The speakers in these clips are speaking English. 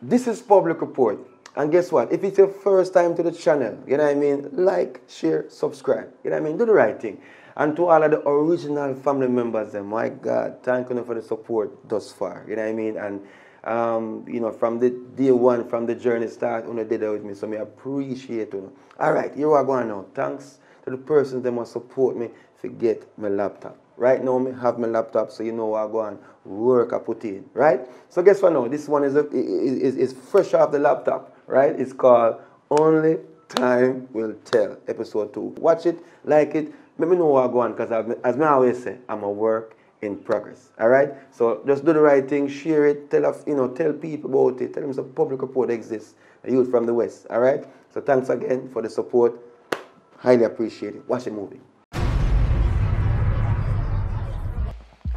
this is public report. And guess what? If it's your first time to the channel, you know what I mean? Like, share, subscribe. You know what I mean? Do the right thing. And to all of the original family members, my God, thank you for the support thus far. You know what I mean? And, you know, from the day one, from the journey start, you did that with me. So I appreciate you. All right, here we are going now. Thanks to the persons that must support me to get my laptop. Right now, I have my laptop, so you know what I go and work I put in, right? So guess what now? This one is fresh off the laptop, right? It's called Only Time Will Tell, episode 2. Watch it, like it, let me know what I go on, because as I always say, I'm a work in progress, all right? So just do the right thing, share it, tell people about it, tell them some public report exists, a youth from the West, all right? So thanks again for the support. Highly appreciate it. Watch the movie.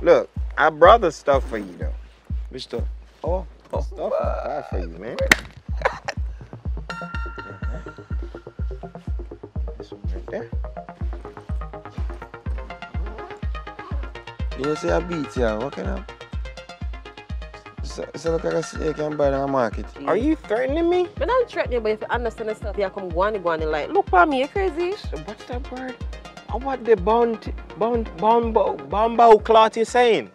Look, I brought the stuff for you though. Which stuff? Stuff I got for you, man. This one right there. You say I beat you, what can I? It's look like a snake can buy in the market. Are you threatening me? I don't threaten you, but if you understand the stuff, you come go on like, look for me, you crazy? What's that word? What the bamboo cloth you saying?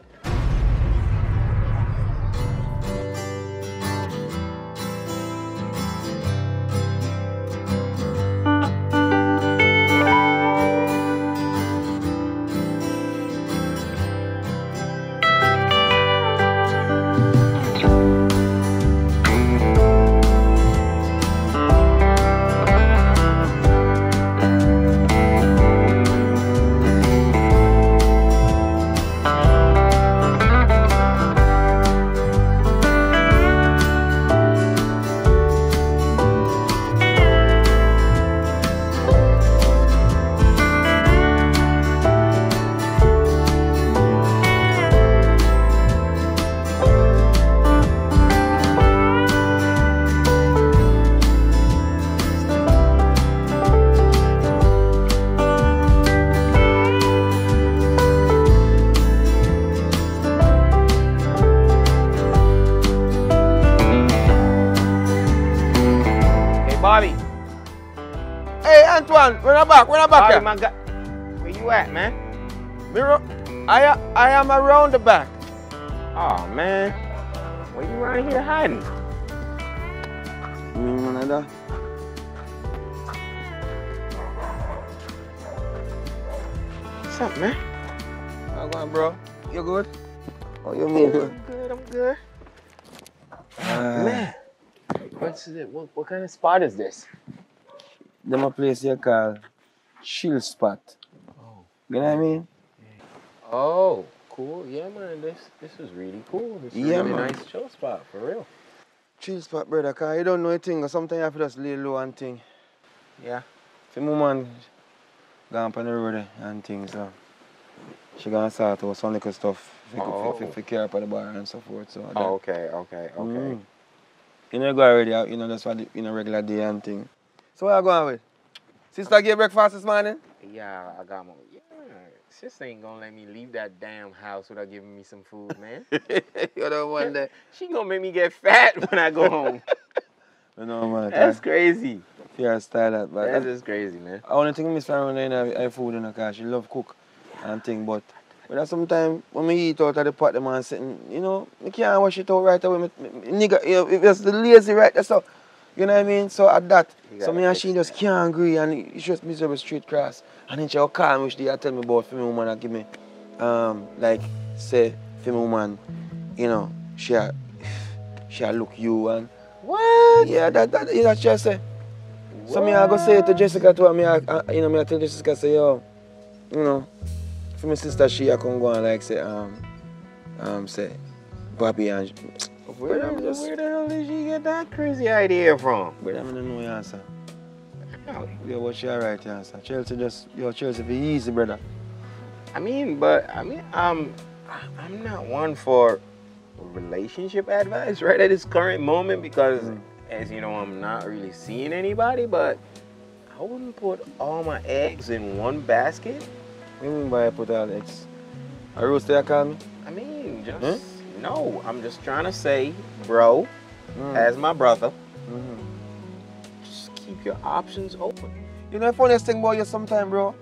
Bobby. Hey, Antoine, run back Bobby, here. my God. Where you at, man? I am around the back. Oh, man. Where you around here hiding? What's up, man? How going, bro? You good? Oh, you mean good? I'm good. Man, what's it? What kind of spot is this? Them a place you call chill spot. Oh. You know what I mean? Oh, cool. Yeah, man. This is really cool. This is Yeah, a really man. nice chill spot, for real. Chill spot, brother, cause you don't know a thing. Sometimes you have to just lay low and thing. Yeah. If your woman gone on the road and things, so she gonna start out some little stuff if you care about the bar and so forth. So Oh, okay. You know, you go already out, you know, that's what the regular day and thing. So where you going with? Sister gave breakfast this morning? Yeah, I got my. Yeah, sister ain't gonna let me leave that damn house without giving me some food, man. You don't want that. She gonna make me get fat when I go home. You know, man. That's crazy. Fair style that, but That is crazy, man. I only think Miss Aaron I food in the car. She love cook and thing, but sometimes when me eat out of the pot, the man sitting, you know, I can't wash it out right away. Nigga, you know, if it's the lazy right, that's all. You know what I mean? So at that, so me and she just can't agree, and it's just miserable straight cross. And then she'll call me, which they tell me about for me woman and give me, like, say, for me woman, you know, she'll look you and. What? Yeah, that's just say. So me I go say to Jessica too, me I tell Jessica say, yo, you know, for my sister she I can go and like say say Bobby and where the hell did she get that crazy idea from? But I don't know your answer. No. Yeah, what's your right answer? Chelsea be easy, brother. I'm not one for relationship advice right at this current moment because as you know, I'm not really seeing anybody, but I wouldn't put all my eggs in one basket. What do you mean by I put all eggs? A roaster you call me? I mean, just no. I'm just trying to say, bro, as my brother, just keep your options open. You know the funniest thing about you sometimes, bro?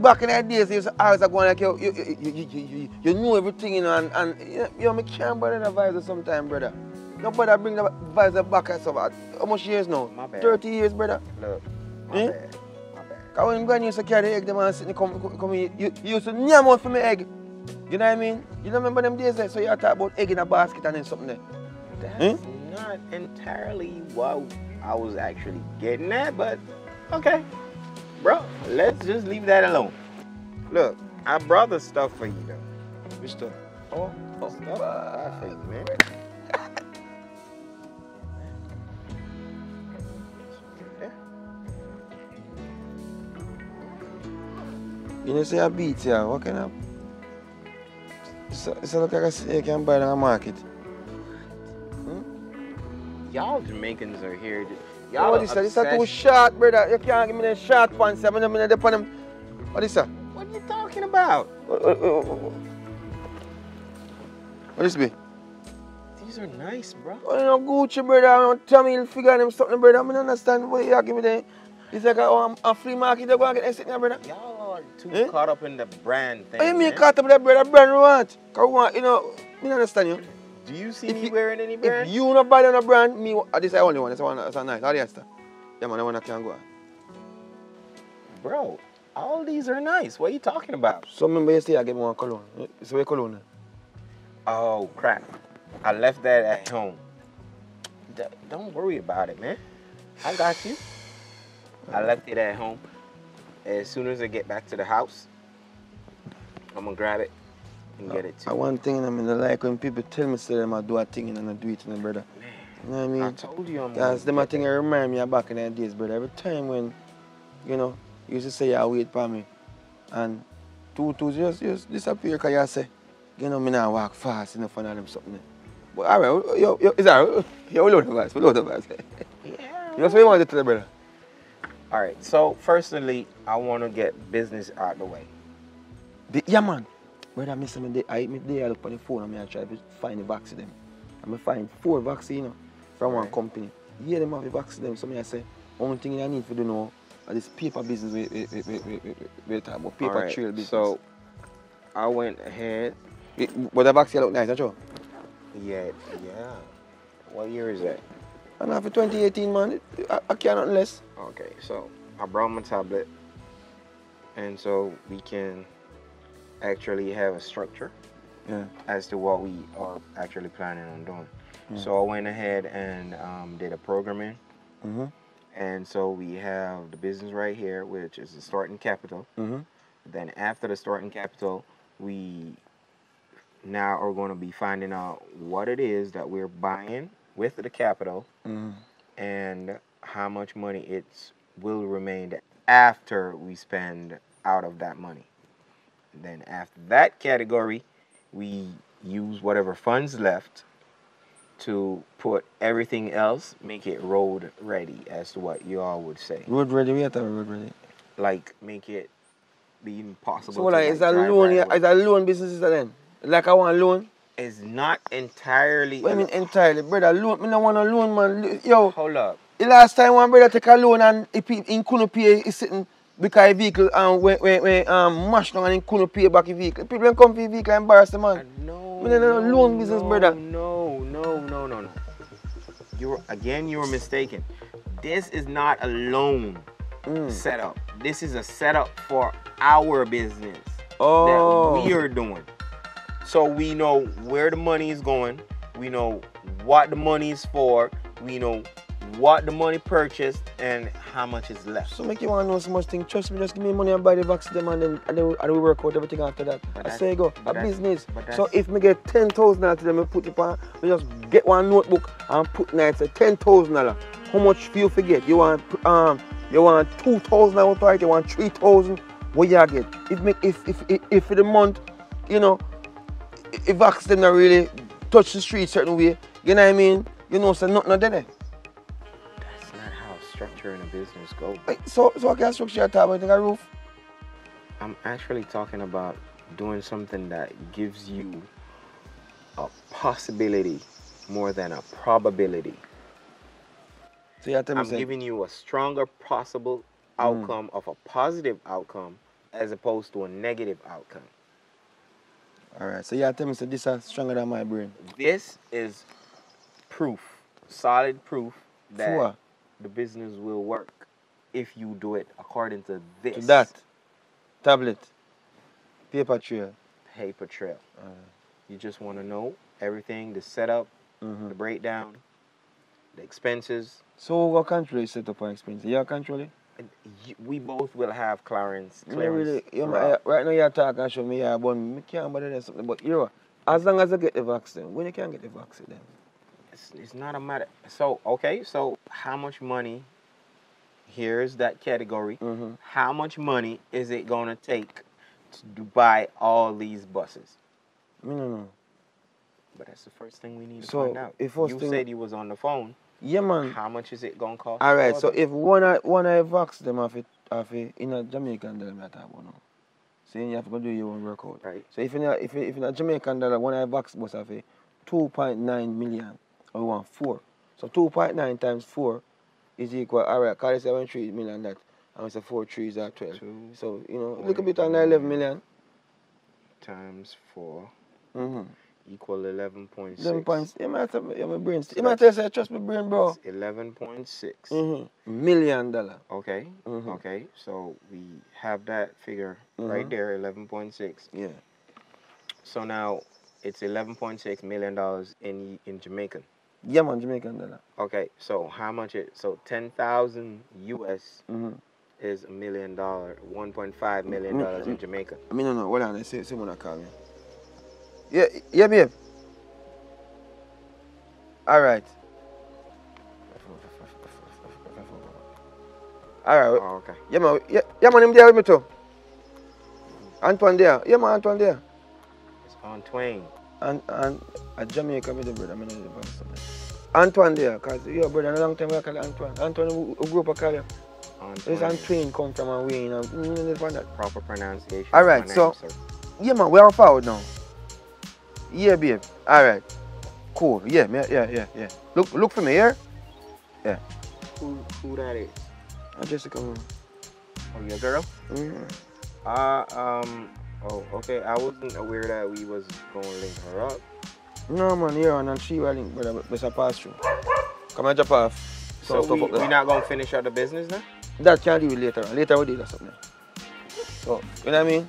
Back in the days, you used to always go like you know everything, you know, and you know, me can't bother the vibes sometimes, brother. Nobody bring the vibes back at some. How much years now? My bad. 30 years, brother. Look, my Eh? bad. My bad. Because when Granny used to carry the egg, them and sit and come you used to nyam out for me egg. You know what I mean? You don't remember them days there? So you talk about egg in a basket and then something there. That's not entirely what I was actually getting at, but okay. Bro, let's just leave that alone. Look, I brought the stuff for you though. Which stuff? Oh, stuff for you, man. You know, say a beat here, what kind of... It's look like a you can buy it on the market. Y'all Jamaicans are here. Y'all what is that? This is too short, brother. You can't give me the short pants. I'm not going to them. What is that? What are you talking about? What is this? These are nice, bro. Oh, you know, Gucci, brother. I don't tell me you'll figure them something, brother. I don't understand what you give me there. It's like a flea market. They're going to get anything there, brother. Y'all are too caught up in the brand thing. What do you mean caught up with that, brother? Brand we want. Because we want, you know, I don't understand you. Do you see me wearing any brand? If you not buy on a brand, me, this is the only one. This one that's nice. All the rest. Yeah, man, the one that can go on. Bro, all these are nice. What are you talking about? So remember yesterday I get me one cologne. So where cologne? Oh, crap. I left that at home. Don't worry about it, man. I got you. I left it at home. As soon as I get back to the house, I'm going to grab it and get it to you. One thing I mean, I like when people tell me say them I do a thing and I do it, brother. Man, you know what I mean? I told you I'm Because them a thing that remind me of back in the days, brother. Every time when, you know, you used to say you wait for me and just disappear because you say, you know, me not walk fast enough and all them something. But all right, yo, is that, yo, we load the vibes. Yeah. You know what you want to tell the brother? All right, so firstly, I want to get business out the way. Yeah, man. Brother, I look on the phone and I try to find the vaccine them. I find 4 vaccines from one company. Yeah, them have the vaccine them. So I say, only thing I need to do now is this paper business we talk about, paper trail business. So I went ahead. But the vaccine look nice, don't you? Yeah. What year is that? And after 2018, man, I can't nothing less. Okay, so I brought my tablet, and so we can actually have a structure as to what we are actually planning on doing. So I went ahead and did a programming, and so we have the business right here, which is the starting capital. Then after the starting capital, we now are going to be finding out what it is that we're buying with the capital and how much money it will remain after we spend out of that money. Then after that category, we use whatever funds left to put everything else, make it road ready, as to what you all would say. Road ready, we have to road ready. Like make it be impossible. So like, is a loan here? Is a loan business then? Like I want a loan? It's not entirely. What do you mean entirely, brother? Loan? I don't want a loan, man. Yo. Hold up. The last time one brother take a loan and he couldn't pay, he's sitting because his vehicle mashed down and he couldn't pay back his vehicle. People come for his vehicle and embarrass the man. No. Loan business, brother. No. You were mistaken. This is not a loan setup. This is a setup for our business that we are doing. So we know where the money is going. We know what the money is for. We know what the money purchased and how much is left. So make you want to know so much thing. Trust me, just give me money and buy the vaccine and then we work out everything after that. I say go, a business. So if me get $10,000 to them, I put it on, we just get one notebook and put nights at $10,000. How much do you forget? You want $2,000 out of it, you want $3,000, what you get? If for the month, you know, if vaccine not really touch the street certain way, you know what I mean? You know, so nothing there. That's not how structuring a business goes. So I can structure a tab, I think a roof. I'm actually talking about doing something that gives you a possibility more than a probability. So you tell me I'm say, giving you a stronger possible outcome of a positive outcome as opposed to a negative outcome. alright, so you tell me say this is stronger than my brain. This is proof, solid proof For that what? the business will work if you do it according to this. To that. Tablet. Paper trail. Paper trail. You just want to know everything, the setup, the breakdown, the expenses. So what control is set up on expense? You control it? We both will have clearance. Really, right now you're talking show me but me can't bother them something. But you know, as long as I get the vaccine, when you can get the vaccine then? It's not a matter. So, okay, so how much money, here's that category. How much money is it going to take to buy all these buses? No. But that's the first thing we need to So, find out. if You said you was on the phone. Yeah, man. How much is it going to cost? Alright, so if one I vax them off it in a Jamaican dollar, I talk about now. So you have to go do your own workout. Right. So if in a Jamaican dollar, one I vax must have 2.9 million. Or we want 4. So 2.9 times 4 is equal, alright, because I went 3 million that. And it's a 4 3s are 12. So, you know, a little bit under 11 million. Times 4 Mm-hmm. equal 11.6. 11 points. You might have my brain. You might tell say trust my brain, bro. 11.6. $1 million. Okay. Okay. So we have that figure right there, 11.6. Yeah. So now it's $11.6 million in Jamaican. Yeah, man, Jamaican dollar. Okay. So how much so 10,000 US is $1 million, $1.5 million in Jamaica. I mean, no. Hold on. Say when I call me. Yeah, babe. All right. Oh, okay. Yeah, man. Yeah, man. Him there with me too. Antoine there. Yeah, man. Antoine there. It's on Twain. And at Jamaica with the brother. I mean, Antoine there, cause your brother a long time I call Antoine. Antoine who grew up a call you. It's Antoine come from a way, you know. That. Proper pronunciation. All right, so yeah, man. We are forward now. Yeah, babe. All right. Cool. Yeah. Look for me here. Yeah. Who that is? Jessica. Oh, your girl? Oh, okay. I wasn't aware that we was gonna link her up. No, man. Yeah, and she will link, but it's a pass through. Come and jump off. So we not gonna finish out the business now? That can do it later. Later we'll do that something. So you know what I mean?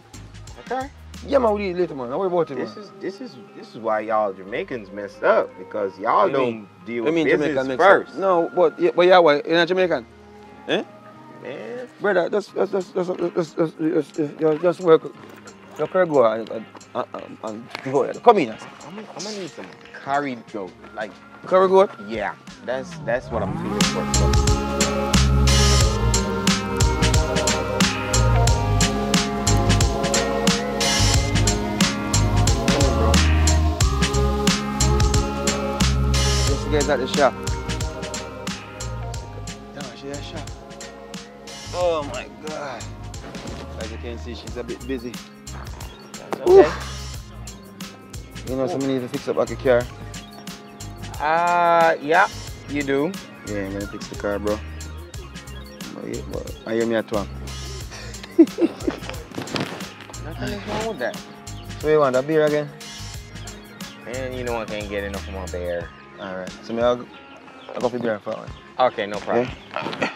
Okay. Yeah, man. We'll do it later, man. Don't worry about it, man. This is why y'all Jamaicans messed up, because y'all don't deal with business Jamaican first. No, but yeah, what? You're not Jamaican? Eh? Man. Brother, just work. You can go and go. Come in. I'm gonna need some curry goat. Like Curry goat? yeah, that's what I'm feeling for. This guy's at the shop. Yeah, she's at the shop. Oh my God. As you can see, she's a bit busy. That's okay. You know, somebody need to fix up like a car. Yeah, you do. Yeah, I'm gonna fix the car, bro. But I hear me at one. Nothing is wrong with that. So you want a beer again? Man, you know I can't get enough of my beer. Alright, so I'll go for beer for one. Okay, no problem. Yeah.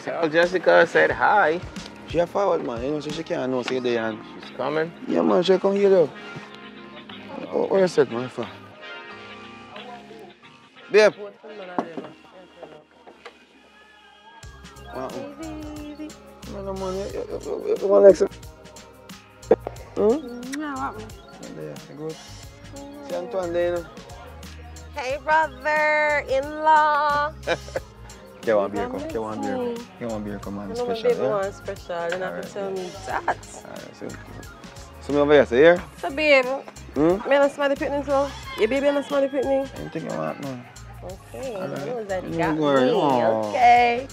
Tell Jessica said hi. She a forward, man. You know, so she can't know, say there and... She's coming. Yeah, man, she come here, though. What you said, man, for? Babe. No, man, you want like some... Yeah, good. See Antoine there, you know? Hey, brother-in-law. Get one beer, come. Get one beer. Get one beer, come on, No, special, baby, yeah? one special. You don't have to tell me that. Alright, so me over here, so here? So, babe, me and somebody picnic, so? Your baby and somebody picnic? Anything you want, man. Okay, All right. I know that you You got go ahead. me. Aw. Okay.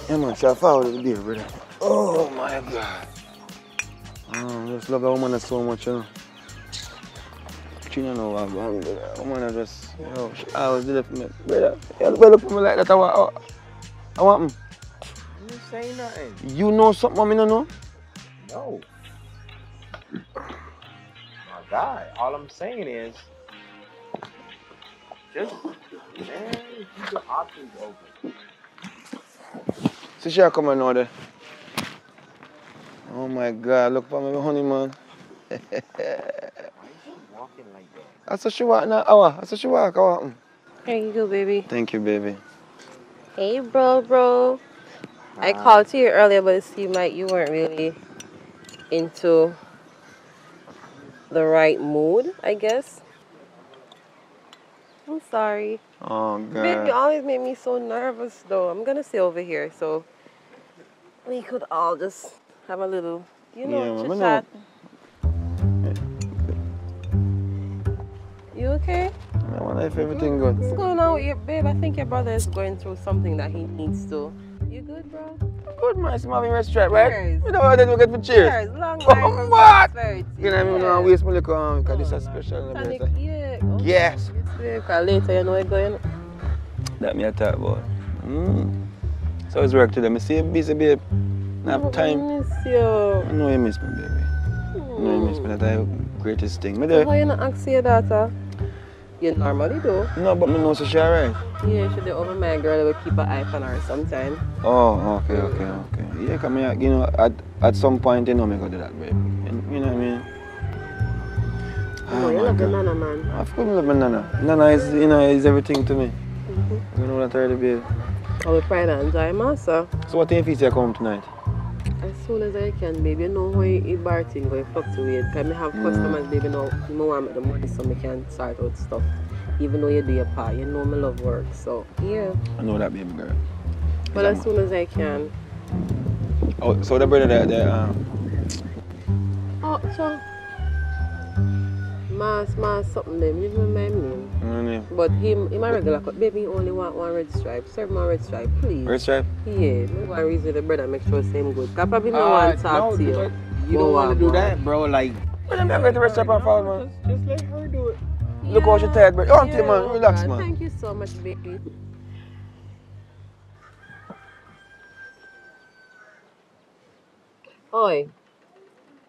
Yeah, man, so I followed the beer, brother. Oh, my God. I just love a woman so much, you know. She don't know what I'm going to do. A woman I just, you know, she always did it for me. Brother, you look for me like that. I want him. You didn't say nothing. You know something I don't know? No. My God, all I'm saying is, just, man, keep your options open. See, she come and know there. Oh my God, look for me, honey, man. Why is she walking like that? That's what she walk now. That's what she walk. Here you go, baby. Thank you, baby. Hey, bro. I called to you earlier, but it seemed like you weren't really into the right mood, I guess. I'm sorry. Oh, God. Babe, you always make me so nervous, though. I'm going to stay over here, so we could all just have a little, chit-chat. You okay? My life, everything good. What's going on with your babe? I think your brother is going through something that he needs to. You good, bro? Good, man. I'm having a strap, right? Cheers. You know what I did? We get for cheers. Cheers. Long life. What? Prosperity. You know what I mean? We don't waste my liquor because this is special. Tonic, yeah. Okay. Yes. Because later, you know where you're going. That me I talk about. So it's work today. I see you busy, babe. I have time. I miss you. I know you miss me, baby. I know you miss me. That's the greatest thing. Me So there. how you not ask your daughter? You normally do. No, but me know so she alright. Yeah, she did over my girl will keep an eye on her sometime. Oh, okay. Yeah, come here, you know, at some point, you know, me go do that, babe. You know what I mean? Oh, you love your nana, man. Of course I love my nana. Nana is, you know, is everything to me. You know that already, babe. I will try to enjoy myself. So what if you come tonight? As soon as I can, baby. You know how you bar thing going fluctuate. Because I have customers, baby, now. You know I make the money so I can sort out stuff. Even though you do your part, you know I love work. So, yeah. I know that, baby girl. But as soon as I can. Oh, so the brother there, Oh, so. Mas, something them. Leave me my name. But him a regular cut. Baby, he only want one red stripe. Serve my red stripe, please. Red stripe? Yeah. I'm going to reason the brother make sure same good. Because probably no one talk to you. You don't want to do that, bro. Like, But I'm not going to red stripe and fall, man. just let her do it. Look how she tired, bro. Oh, man, relax, God. man. Thank you so much, baby.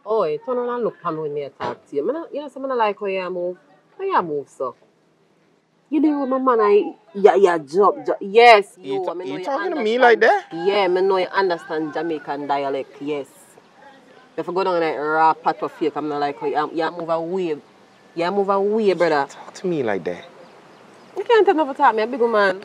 Oi, turn around and look at me when I talk to you. You know, I like how you move. How you move, so? You deal with my man, yeah, job. Yes, you. I mean, You know talking to understand. me like that? Yeah, I know you understand Jamaican dialect, yes. If I go down like raw pot of fake, I'm not like how you move away. You move away, brother. Talk to me like that. You can't tell me to talk, me a big man.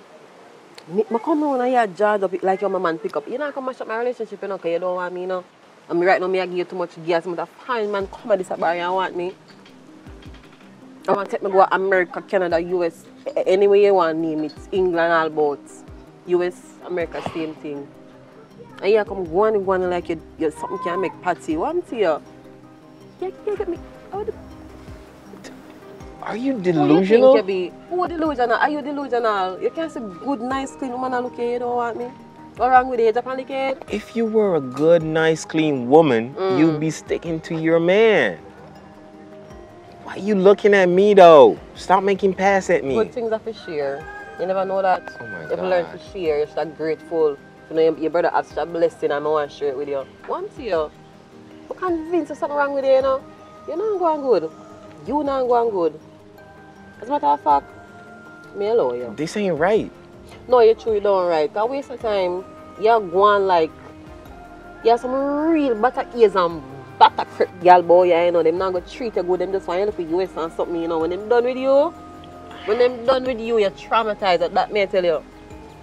I come down and you jaw up like your man pick up. You know, come mash up my relationship, you know, because you don't want me, you know. And me right now, I give you too much gas. I'm a fine man, come at this bar and want me. I want to take me go to America, Canada, US, anywhere you want to name it. England, all about. US, America, same thing. And you come go on like you something can make party. What I'm to you? You get me. Are you delusional? Who you think you be? Who delusional? Are you delusional? You can't say good, nice, clean woman and look at you, you don't want me. What's wrong with you? Japan look at you? If you were a good, nice, clean woman, you'd be sticking to your man. Why are you looking at me though? Stop making pass at me. Good things are for share. You never know that. Oh my If you learn to share, you're so grateful. You know your brother has such a blessing and I want to share it with you. One to you. I'm convinced there's something wrong with you, you know. You're not going good. You not going good. As a matter of fact, me allow you. This ain't right. No, you're true, you don't right. Because waste of time, you're going like, you have some real butter ears and butter crip girl boy, you know. Them not going to treat you good, them just want you to look at US and something, you know. When them done with you, you're traumatized. That may I tell you.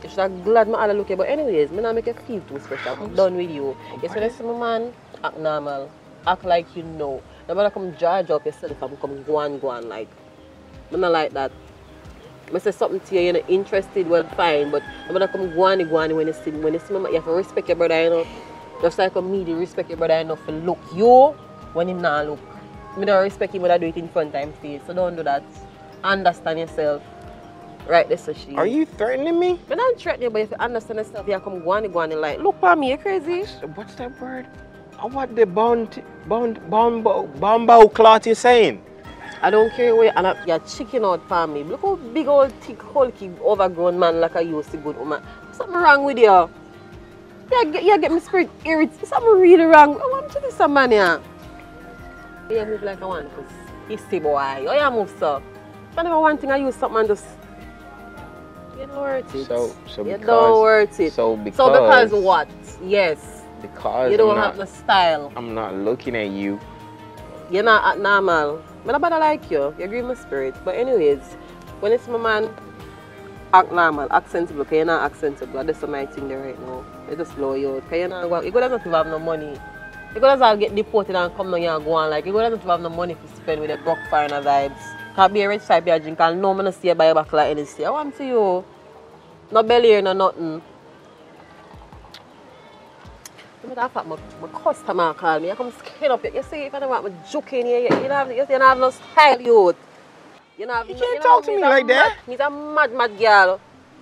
You should have glad my other look at. But anyways, me not make you feel too special. I'm done with you. You see this man, act normal. Act like you know. Nobody come judge up yourself and come go on like. I'm not like that. I say something to you, you're not interested, well fine, but I'm gonna come go on when you see me. When you see me, you have to respect your brother, you know. Just like me, you respect your brother enough to look you when him not look. Me don't respect him when I do it in front of him face. So don't do that. Understand yourself. Right, this is she. Are you threatening me? I'm not threatening you, but if you understand yourself, you come go on like, look for me, you crazy? What's that word? What the bumbo cloth you saying? I don't care where you're chicken out family. Look how big old thick hulky overgrown man like I used to good woman. Something wrong with you. You get me spirit irritated. Something really wrong. I want to do some man here. You move like I want because you see boy. Oh you move so. If I never one thing I use something and just you don't worth it. So you don't worth it. So because what? Yes. Because you don't have the style. I'm not looking at you. You're not normal. I'm not bother like you. You agree with my spirit. But anyways, when it's my man act normal, act sensible, because you're not act sensible. That's my thing there right now. They just blow you out. Because you're not going to have no money. You're going to get deported and come down here and go on. Like, you're going to have no money to spend with the broke foreigner vibes. Can't be a rich type of drink and no man see you buy a bottle of anything. I want to you. No belly or no nothing. I thought my customer call me. I come skin up. You see, if I don't want my joke in here, you don't have no style, youth. You can't talk to me like that. He's a mad girl.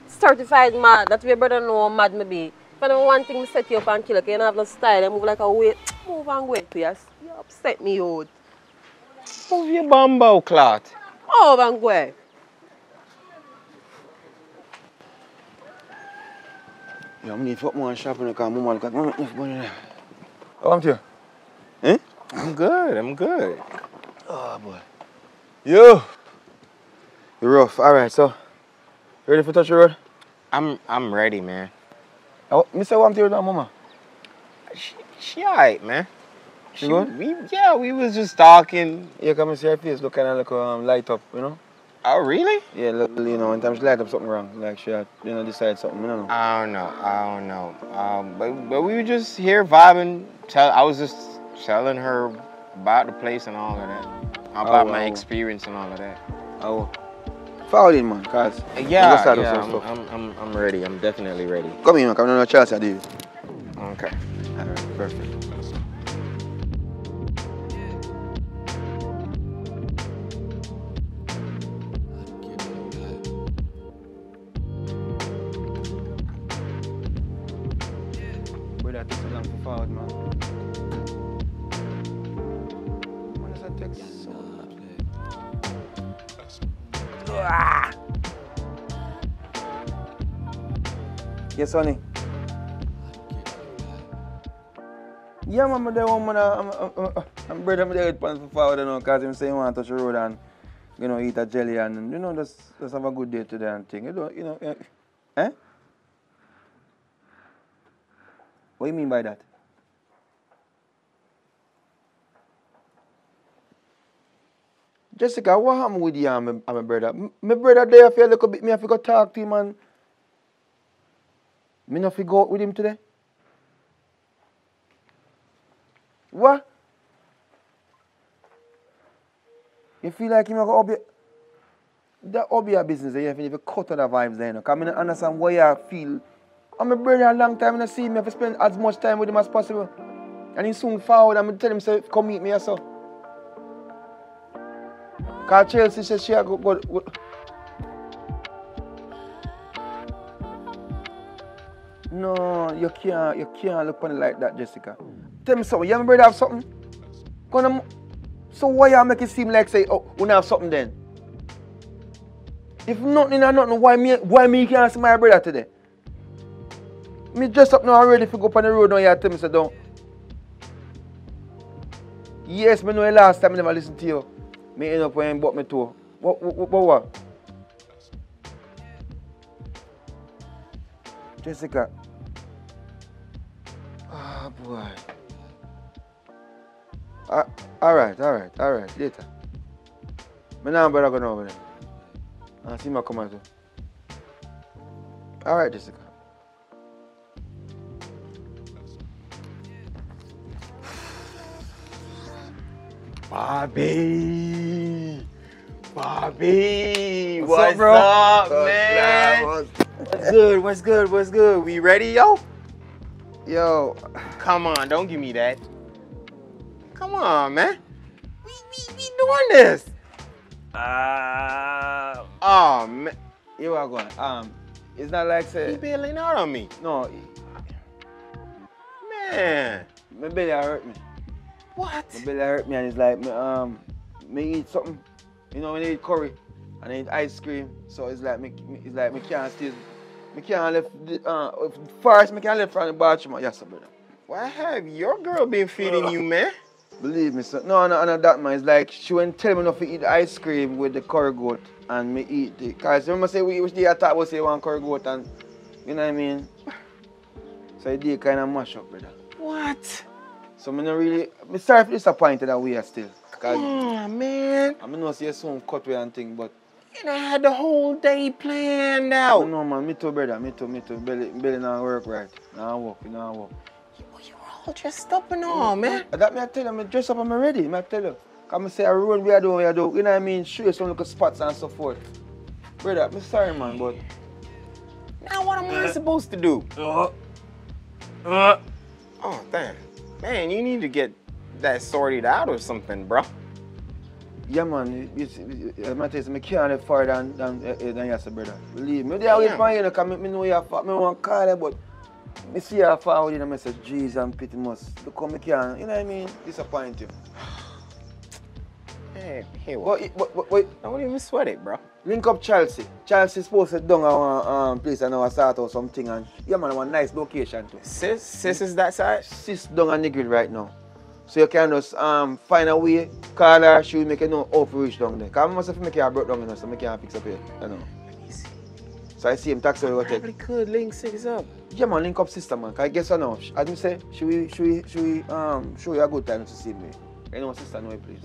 Certified mad. That's your brother know how mad me be. If I don't want thing, set you up and kill you. You don't have no style. You move like a weight. Move and wait, please. You upset me, youth. Move your bumbo cloth. Move and go. Yeah, I need to more shopping because I'm got enough money there. Oh, I'm here. Eh? I'm good. Oh, boy. Yo! You're rough. All right, so. Ready for touch the road? I'm ready, man. Oh, me say what I'm here with mama. She alright, man. She good? We was just talking. Yeah, come and see her face look kind of like light up, you know? Oh, really? Yeah, look, you know, one time she light up something wrong. Like she had, decide something, you know? I don't know. But we were just here vibing. I was just telling her about the place and all of that. About my experience and all of that. Oh. Follow in, man, cause I'm ready. I'm definitely ready. Come in, man. Come on, no chance, I do. Okay. All right, perfect. Brother, take so long to forward, man. What does that take so long? Yes, honey. Yeah, man, I'm brother, I'm there for forward, because him say he want to touch the road and, eat a jelly and, just have a good day today and thing. Eh? What do you mean by that? Jessica, what happened with you and my brother? My brother there for a little bit, me have to go talk to him and me not fi go out with him today. What? You feel like him go up that up your business, you have to cut out the vibes there, because I don't understand why you feel. I'm my brother a long time and I see him, I have to spend as much time with him as possible. And he soon forward and I tell him say, come meet me or so. Because Chelsea says she go. No, you can't look on it like that, Jessica. Tell me something, you have brother have something? So why you make it seem like say, oh, we have something then? If nothing, why me can't see my brother today? Me dress up now already for go up on the road now, you tell me say don't. Yes, me know the last time I never listen to you. Me end up when bought me too. What? Jessica. Ah, boy. Alright, later. Me now better go over there. I'll see my come out too. Alright, Jessica. Bobby, What's up, man? What's good? We ready, yo? Yo. Come on, don't give me that. Come on, man. We doing this. Oh, man. You are going. It's not like say. He bailing out on me. No. Man. My belly hurt me. What? My belly hurt me and it's like me eat something. You know, when I eat curry and I eat ice cream, so it's like me can't still. Me can't left first me can't left from the bathroom. Yes, sir, brother. Why have your girl been feeding you, man? Believe me, sir. No, that man. It's like she wouldn't tell me not to eat the ice cream with the curry goat and me eat it. Cause remember say which day I thought was say one curry goat and you know what I mean? So it did kind of mash up, brother. What? So me sorry for disappointed that we are still. Oh, man. I know see soon cut way and thing, but And I had the whole day planned out. no man, me too, brother, me too. Belly not work right. Nah work. You were all dressed up and all, man. That me I tell you, me dress up and I'm ready, me I tell you. Cause I say I run we are doing, you know what I mean? Show you some little spots and so forth. Brother, I'm sorry man, but Now what am I supposed to do? Oh, damn. Man, you need to get that sorted out or something, bro. yeah man, I'm tell you, I can't live farther than yesterday, brother. Believe me. They always find you, cause me know you're far, me want to call you, but I see you forward in a message, jeez and pity must. Look how me can, you know what I mean? Disappoint you. Hey, what? Don't even sweat it, bro. Link up Chelsea. Chelsea's supposed to down our place and now start out something and yeah man, one nice location too. Sis is that side? Sis down on the grid right now. So you can just find a way, call her, she will make you know how to reach down there. Because I must have make her broke down, you know, so I can't fix up here, you know. So I see him taxi will take. Probably could link sis up. Yeah man, link up sister man. Cause I guess I know. As you say, she will show you a good time to see me. You know sister know please.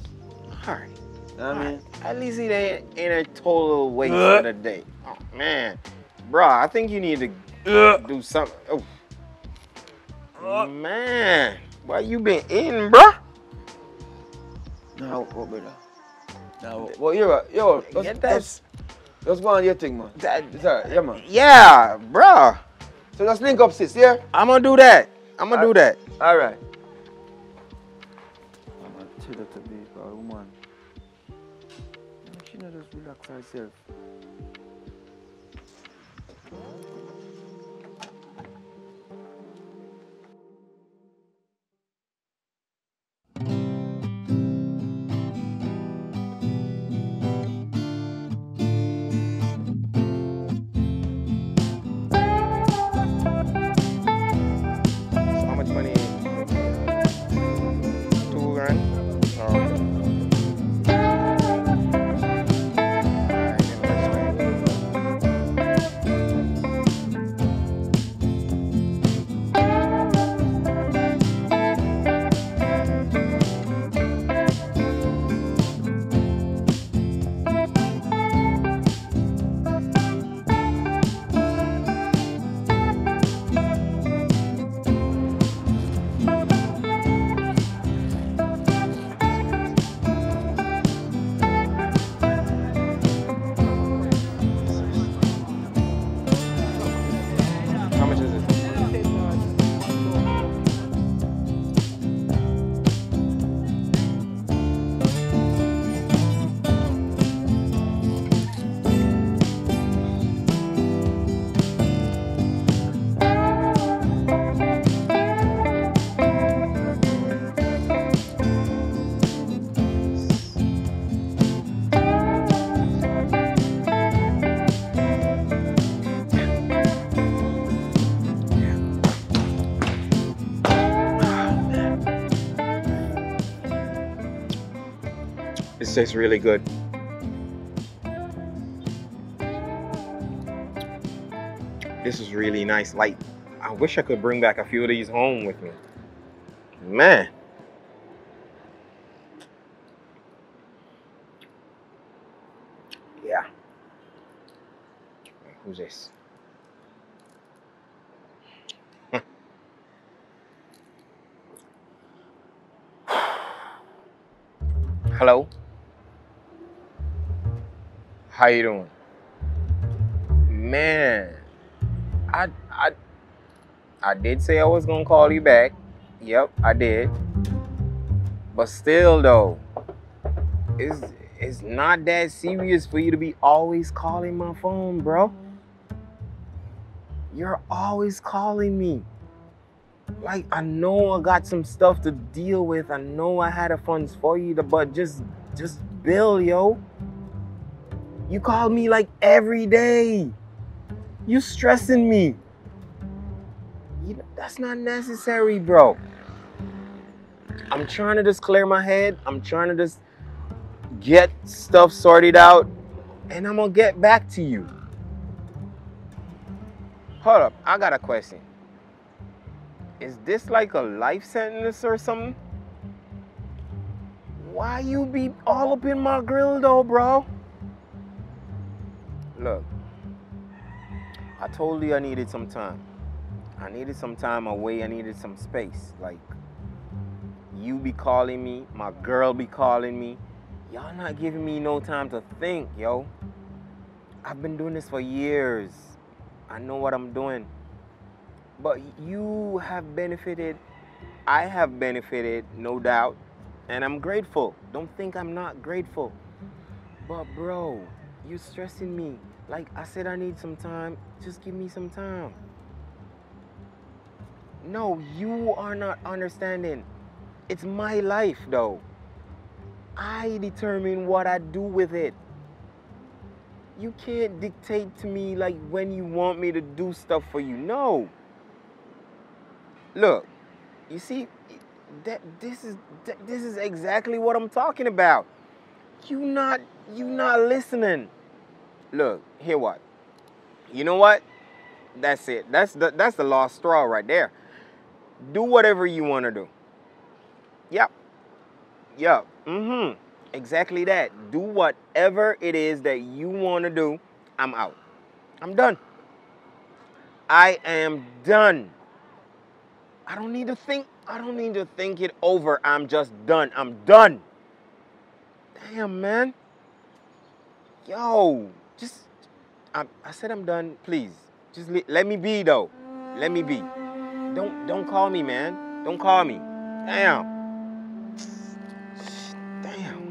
Alright. You know what I mean? At least it ain't a total waste of the day. Oh man. Bro, I think you need to do something. Oh. Man. Why you been eating, bro? No, what brother? No, well you're right. Yo, let's go on your thing man. It's alright, yeah man. Yeah, bro. So just link up sis, yeah? I'm gonna do that. Alright. I'm gonna tell her to be a woman. She not just relax herself. How much money? 2 grand? Oh, okay. How much is it? This tastes really good. This is really nice. Like, I wish I could bring back a few of these home with me. Man. Yeah. Who's this? Hello? How you doing? Man, I did say I was gonna call you back. Yep, I did. But still though, it's not that serious for you to be always calling my phone, bro. You're always calling me. Like, I know I got some stuff to deal with. I know I had the funds for you, but just bill, yo. You call me like every day. You stressing me. That's not necessary, bro. I'm trying to just clear my head. I'm trying to just get stuff sorted out, and I'm gonna get back to you. Hold up, I got a question. Is this like a life sentence or something? Why you be all up in my grill though, bro? Look, I told you I needed some time. I needed some time away. I needed some space. Like, you be calling me, my girl be calling me. Y'all not giving me no time to think, yo. I've been doing this for years. I know what I'm doing. But you have benefited. I have benefited, no doubt. And I'm grateful. Don't think I'm not grateful. But bro, you stressing me. Like I said, I need some time. Just give me some time. No, you are not understanding. It's my life though. I determine what I do with it. You can't dictate to me like when you want me to do stuff for you. No. Look, you see, this is exactly what I'm talking about. You not listening. Look, hear what? You know what? That's it. That's the last straw right there. Do whatever you want to do. Yep. Yep. Exactly that. Do whatever it is that you want to do. I'm out. I'm done. I am done. I don't need to think. I don't need to think it over. I'm just done. I'm done. Damn, man. Yo, just I said I'm done. Please, just let me be though. Let me be. Don't call me, man. Don't call me. Damn. Damn.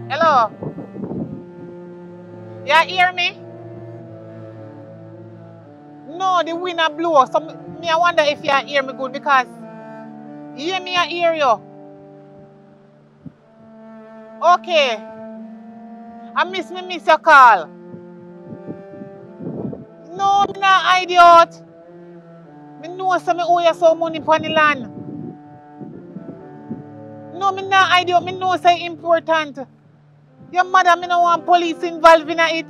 Hello? You hear me? No, the wind a blow. So me I wonder if you hear me good because you hear me, I hear you. Okay. I miss your call. No, me not idiot. Me know so me owe you some money for the land. No, me not idiot. Me know so important. Your mother, me no want police involved in it.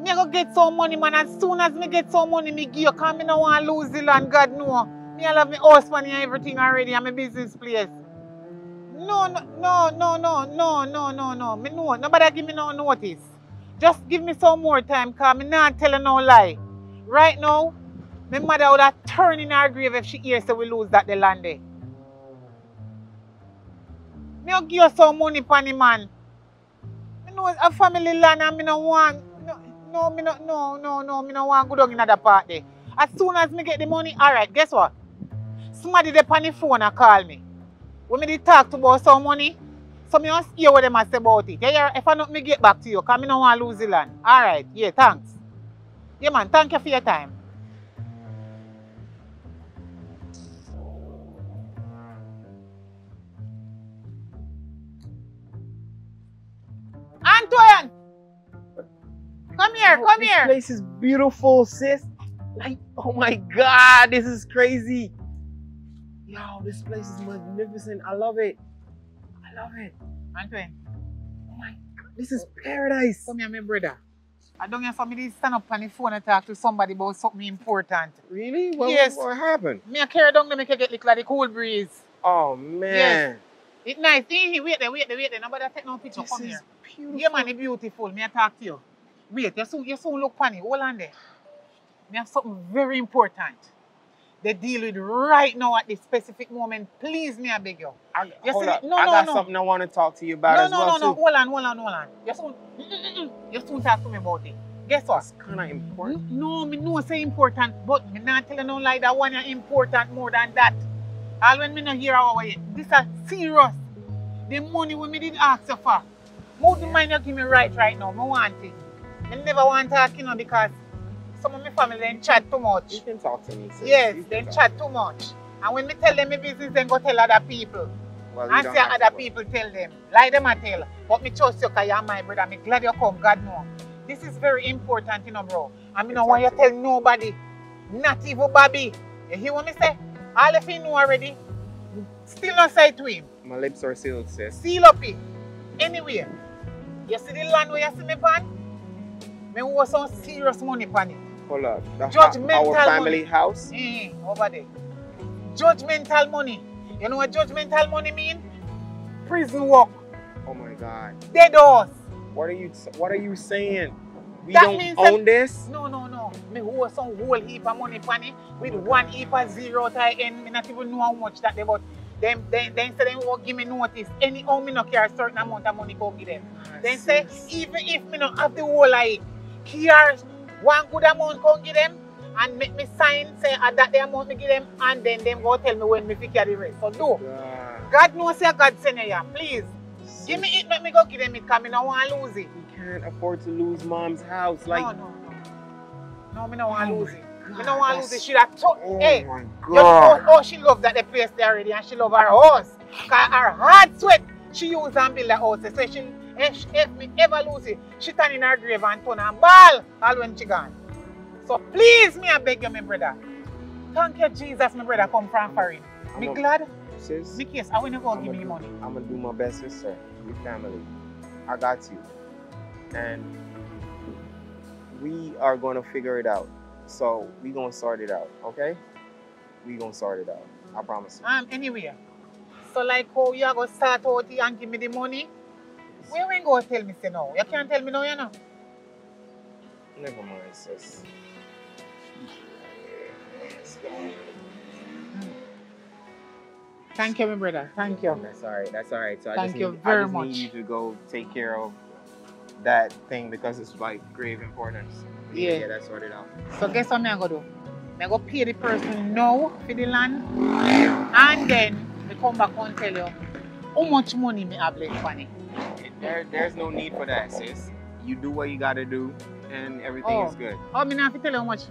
Me go get some money, man. As soon as me get some money, me give you. Because me no want to lose the land. God know. Me I love me house money and everything already and my business place. No. Me know. Nobody give me no notice. Just give me some more time, because me not telling no lie. Right now, my mother would have turned in her grave if she hears that we lose that the land there. Me will give you some money, Panny man. Me know it's a family land and me no want. Me no want go down in that part there. As soon as me get the money, alright, guess what? Somebody there on the phone and call me. When me did talk to about some money, so me must hear what them say about it. Yeah, if I not me get back to you, because me no want to lose the land. Alright, yeah, thanks. Yeah man, thank you for your time. Antoine! Come here. This place is beautiful, sis. Like, oh my God, this is crazy. Yo, this place is magnificent. I love it. Antoine. Oh my God, this is paradise. Come here, my brother. I don't hear somebody stand up on the phone and talk to somebody about something important. Really? Yes. What happened? Me a carry down to make you get like the cool breeze. Oh man. Yes. It's nice. Wait there. Nobody take no picture. This Come is here. beautiful. Yeah man, it's beautiful. Me a talk to you. Wait, you soon look funny. Hold on there. Me have something very important. they deal with right now at this specific moment. Please, me, I beg you. Hold up. No, I no, got no. something I want to talk to you about No, as no, well, no, no. too. Hold on. You soon talk to me about it. Guess what? It's kind of important. No, me know say important, but me not tell you no lie that one is important more than that. All when me no hear our way, this is serious. The money when me did ask you for. Move the mind you give me right now. Me want it. Me never want to talk, because some of my family then chat too much. You can talk to me, sis. Yes, they chat too much. And when me tell them my business, then go tell other people. Well, And say other people tell them. Lie them I tell. But me trust you because you're my brother. Me glad you come, God know. This is very important, bro. And me don't want you to tell nobody. Not even Bobby. You hear what me say? All of you know already. Still not say to him. My lips are sealed, sis. Seal up it. Anyway. You see the land where you see me pan? Me owe some serious money pan it. Hold up. Judgmental our family money. house? Over there. Judgmental money. You know what judgmental money mean? Prison work. Oh my God. Dead horse. What are you saying? We That don't means own this? No. Me owe some whole heap of money pan it with one heap of zero to end. Me not even know how much that they but them say they won't give me notice. Anyhow me not care a certain amount of money go give them. Then say even if me not have the whole like care one good amount go give them and make me sign say that the amount me give them and then them go tell me when me fi carry the rest. So do. God knows say God send you here. Please. Give me it, make me go give them it because I don't want to lose it. We can't afford to lose mom's house. Like No, me don't want to lose it. Me don't want to lose it. She that my God. You know, she love that the place there already and she love her house. Because her hard sweat she use and build the house. So if me ever lose it, she turn in her grave and turn and ball all when she gone. So please me I beg you, my brother. Thank you, Jesus, my brother, come from foreign. Me glad. Sis, Because I will never give me the money. I'm gonna do my best, sister. Your family. I got you. And we are gonna figure it out. So we gonna sort it out, okay? We gonna sort it out. I promise you. Anyway. So like how you are gonna start out and give me the money? Where ain't gonna tell me say no? You can't tell me no, you know. Never mind, sis. Thank you, my brother. Thank you. That's all right. So Thank you I very just much. need you to go take care of that thing because it's like grave importance. We need to get that sorted out. So guess what I'm gonna do? I'm gonna pay the person now for the land and then I come back and tell you how much money me have left on it. There's no need for that, sis. You do what you gotta do and everything is good. Oh, me not have to tell you how much.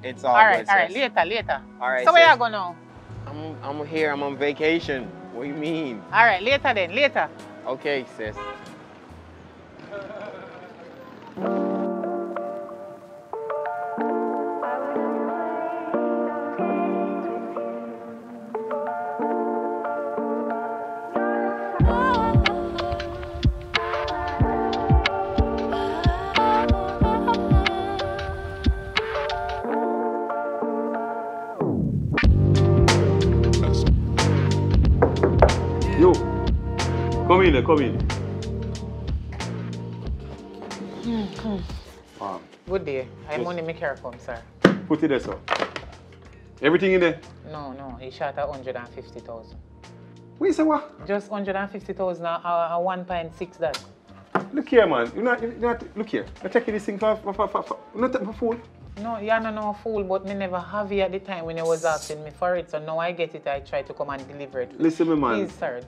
It's all Alright, good, sis. later. Alright, So where sis. you go now? I'm here. I'm on vacation. What do you mean? Alright, later. Okay, sis. Yo, come in. Good day. I money make her come, sir. Put it there, sir. Everything in there? No, he shot at 150,000. Wait, say what? Just 150,000 a 1.6 that. Look here, man. You not look here. You're taking this thing for not for food. No, you're not no fool, but me never have it at the time when you was asking me for it. So now I get it, I try to come and deliver it. Listen, me, man. Please, sir.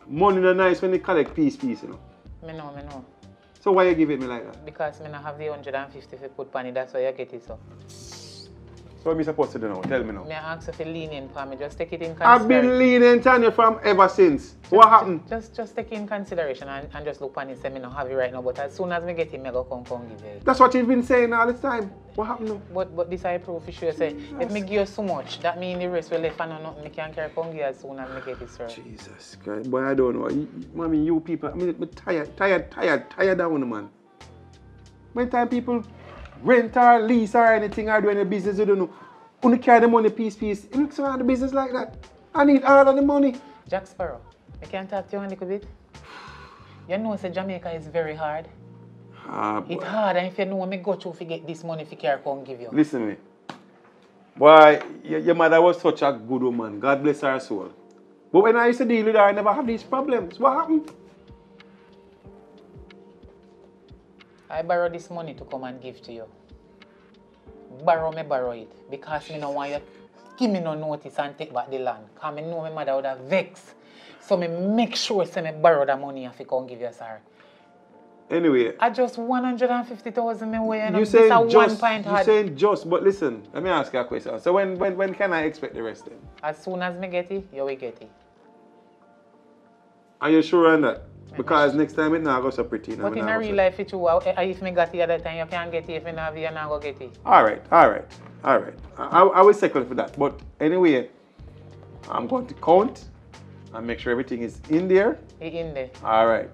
Money not nice when they collect piece, you know. Me know. So why you give it me like that? Because me not have the 150 to put on it, that's why you get it, so. So what am I supposed to do now? Tell me now. Me ask you for lenient for me, just take it in consideration. I've been lenient on you from ever since. What happened? Just take it in consideration and just look on it and say me not have it right now, but as soon as me get it, me go come give you it. That's what you've been saying all the time. What happened now? But this I prove for sure. Say, if me give you so much, that means the rest will left and nothing. Me can carry come give as soon as me get it, sir. Jesus Christ. Boy, I don't know. I mean, you people, I'm tired down, man. When time people rent or lease or anything or do any business, you don't know. Only carry the money piece. It looks around the business like that. I need all of the money. Jack Sparrow, I can talk to you a little bit. You know, say Jamaica is very hard. It's hard, and if you know me go through to get this money, if you care, come give you. Listen to me. Boy, your mother was such a good woman. God bless her soul. But when I used to deal with her, I never have these problems. What happened? I borrow this money to come and give to you. Borrow it. Because me no want you give me no notice and take back the land. Because I know my mother would have vexed. So me make sure say me borrow the money if I come give you, sir. Anyway. I just 150,000 away and You this a saying just, 1 pint you hard. saying just, but listen, let me ask you a question. So when can I expect the rest then? As soon as me get it, you will get it. Are you sure on that? Because next time it not go so pretty. But in a real life, it's true. If me got it at that time, you can't get it. If you not have it, you not go get it. All right. I will second for that. But anyway, I'm going to count and make sure everything is in there. It's in there. All right.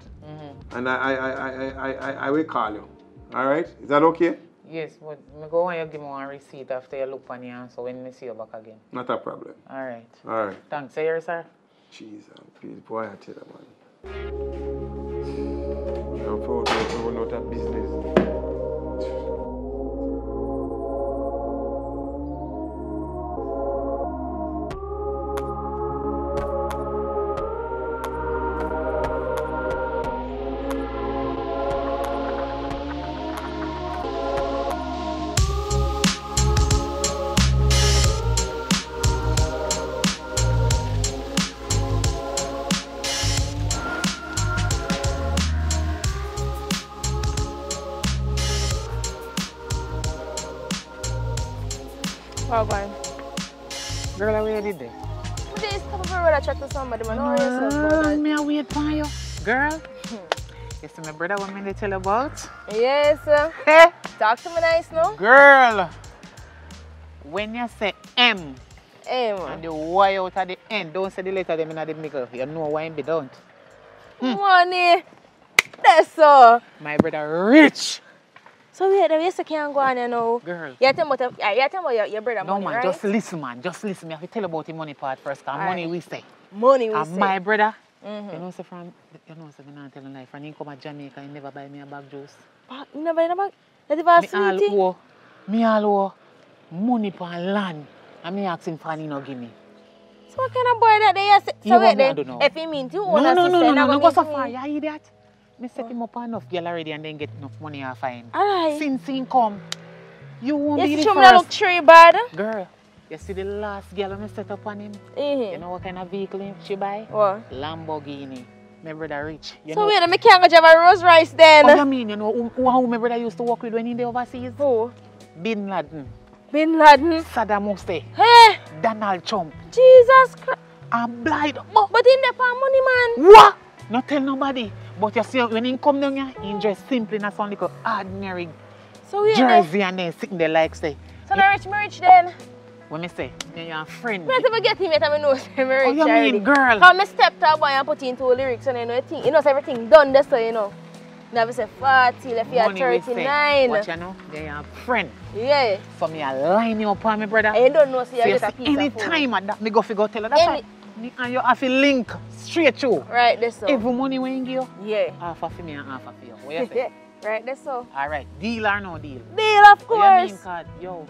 And I will call you. All right? Is that okay? Yes, but me go and you give me one receipt after you look on you, so when me see you back again. Not a problem. All right. All right. Thanks. Say yours, sir. Jesus, please, boy, I tell you, man. I'm proud to run out of business. How going? Girl, how you did there? Please come over and chat to somebody, man. How are yourself? Me a wait for you. Girl. You see my brother want me to tell you about? Yes. Hey. Talk to me nice now. Girl. When you say M Hey, and man. the Y out at the end, don't say the letter them in the middle. You know why be don't. Money. That's all. My brother rich. So wait, you still can't go on you know. Girl. You tell me about your brother No money, man, right? just listen man. Just listen. Me have to tell about the money part first. Cause money we say. Money we And say. my brother, you know say me not telling life. And he come to Jamaica, he never buy me a bag juice. You never in a bag? That is a sweetie. Me all owe money for land. And me asking for he no give me. So what kind of boy that they are? You So want wait me, I then, don't know. if he mean to own a No, sister, no, go so mean to far. me. You idiot. Me set him up enough girl already and then get enough money I find. Alright. Since he come, you won't be You the see me first. look tree bad? Girl, you see the last girl when I set up on him? You know what kind of vehicle she buy? What? Lamborghini. My brother rich. You So know, wait, I can't go drive a Rolls Royce then. what you mean? You know who my brother used to work with when he was overseas? Who? Bin Laden, Bin Laden. Saddam Hussein, Hey, Donald Trump, Jesus Christ. and Blind. But in the palm money, man. What? Not tell nobody. But you see, when he come down here, he dress simply in a some little ordinary So wait, jersey and then sitting there like say. So the rich then. When I say, you're a friend. I never get him yet, I know I'm rich. Oh, you mean, girl? How I step to a boy and put into lyrics and you know everything done this so you know. Now we say 40, left you Money we say. 39. But you know, you're a friend. Yeah. So me I line you up on me, brother. And you don't know so you So you get a see, piece of any food. time at that, me go figure tell her that. Me and you have to link straight through. Right, that's so. Every money we give you, Yeah. half of me and half of you. What you say? Right, that's so. All right, deal or no deal? Deal, of What you mean, course. card? Yo,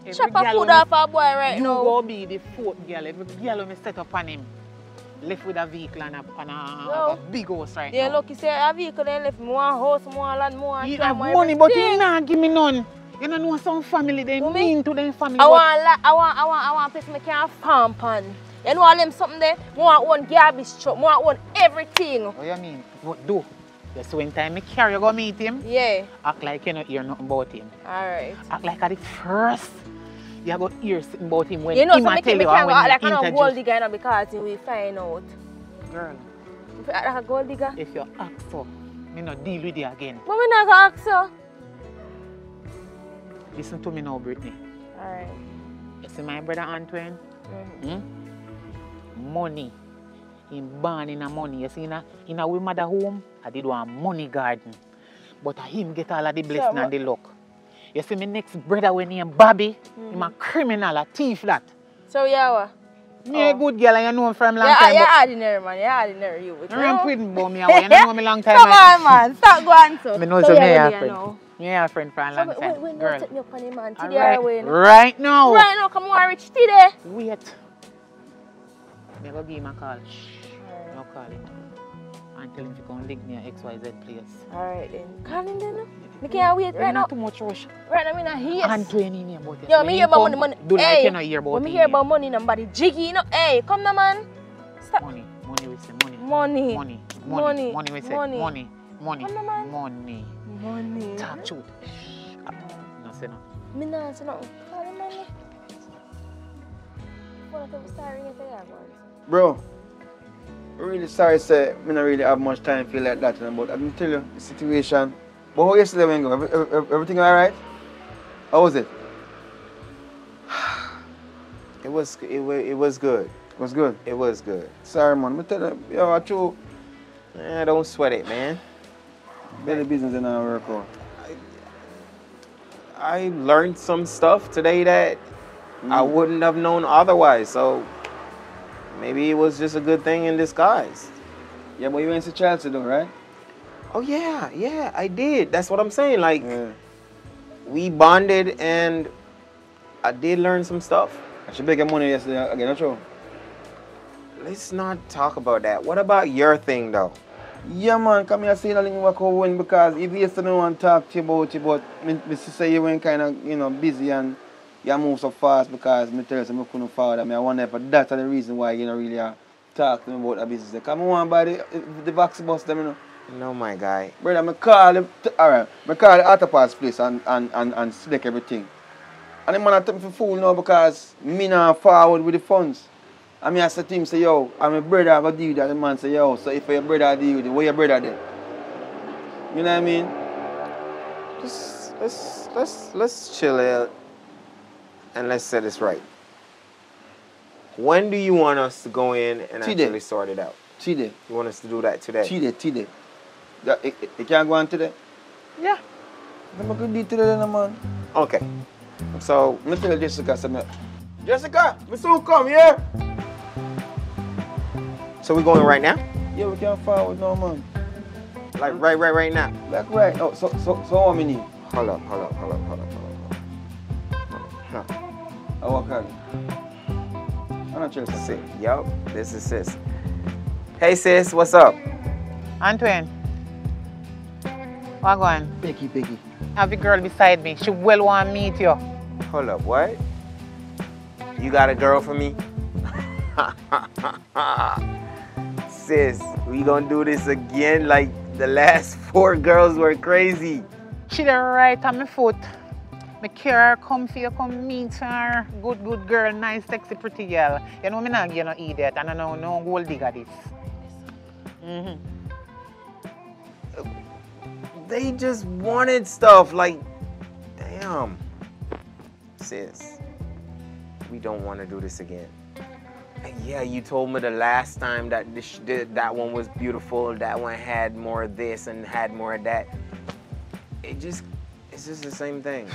every Chop a girl food when me- off a boy right you now. go be the fourth girl. Every girl when me set up on him, left with a vehicle and a big house right Yeah, now. look, you say a vehicle then left more house, more land, more He car, have more money, but he everything. not give me none. You don't know some family, they You mean to them family. I but- want place me can farm pan. You know all them something there? More one garbage truck, more one everything. What you mean? What do? Just when time me carry you go meet him, Yeah. act like you don't hear nothing about him. Alright. Act like at the first you go hear something about him when You know, him so a me tell can't you go and when act like you I'm a introduce. gold digger you know, because we find out. Girl, If you act like a gold digger. if you ask so, me not deal with you again. But we not gonna ask you. Listen to me now, Brittany. Alright. You see my brother Antoine? Money. Him born in a money. You see in a we mother home, I did one money garden. But him get all of the blessing and the luck. You see my next brother when he Bobby, him a criminal, a thief that. So yeah, what? Me a good girl and you know him from long Yeah, time. you're but ordinary, man. You're ordinary, you. I'm pretty about me away. You know me long time. Come on, man. Stop going so. Me know so so yeah, me good a there friend. now. Yeah, friend for a So long we time. not Girl. take me up on him, man. All Today are we? Right now. Right now, come on, Rich. Today. Wait. Me go give him a call. Shh. No call him. And tell him to come link me at XYZ place. Alright then. Call him then. We can't wait right now. Not too much rush. Right now, I'm in a haste. And 20 name about it. Yo, me hear about money. Do like Hey, you know hear about when me it. hear about money, nobody jiggy, you know. Hey, come now, man. Stop. Money we say, money. Money. Money we say, Money. money. Come on, man. Money. Money. Talk truth. Shh. No say no. Me not say nothing. Call him, man. What if we start ringing for your boys? Bro, really sorry, sir. I don't really have much time to feel like that, but I'm tell you the situation. But how yesterday when you go? Everything alright? How was it? It was good. It was good. It was good. Sorry, man. I tell you, yo, I true. Don't sweat it, man. Belly business in our work out. I learned some stuff today that I wouldn't have known otherwise. So maybe it was just a good thing in disguise. Yeah, but you went to Chelsea though, right? Oh yeah, I did. That's what I'm saying. Like we bonded and I did learn some stuff. I should make money yesterday again, not true? Let's not talk about that. What about your thing though? Yeah, man, come here, see nothing work out when because if yesterday no one talk to you about it, but me say you went kind of, busy and you move so fast because me tell you I couldn't forward. I wonder if that's the reason why you don't really talk to me about the business. Come on, by the vaccine bus them, No, my guy. Brother, I call him, alright, I call the Autopass place and select everything. And the man take me for fool now because me not forward with the funds. I mean, I said to him, say, yo, I'm a brother, I go deal with that. The man say, yo, so if your brother deal with it, where your brother then? You know what I mean? Just let's chill out and let's set this right. When do you want us to go in and actually sort it out? Today. You want us to do that today? Today. You can't go on today? Yeah. I'm going to do today then, man. Okay. So, I'm tell Jessica, Jessica, we soon come, yeah? so we going right now? Yeah, we can't forward now, man. Like right now? Like right. Oh, so how many need? Hold up. I walk out. I'm not sure. Sis. Yup, this is sis. Hey sis, what's up? Antoine. What going? Becky. Have a girl beside me. She will want to meet you. Hold up, what? You got a girl for me? Sis, we gonna do this again like the last 4 girls were crazy. She the right on my foot. Me care her, come for you, come meet her. Good girl, nice, sexy, pretty girl. You know me not give you no idiot and I know no gold digger this. They just wanted stuff like, damn. Sis, we don't want to do this again. Yeah, you told me the last time that that one was beautiful, that one had more of this and had more of that. It's just the same thing.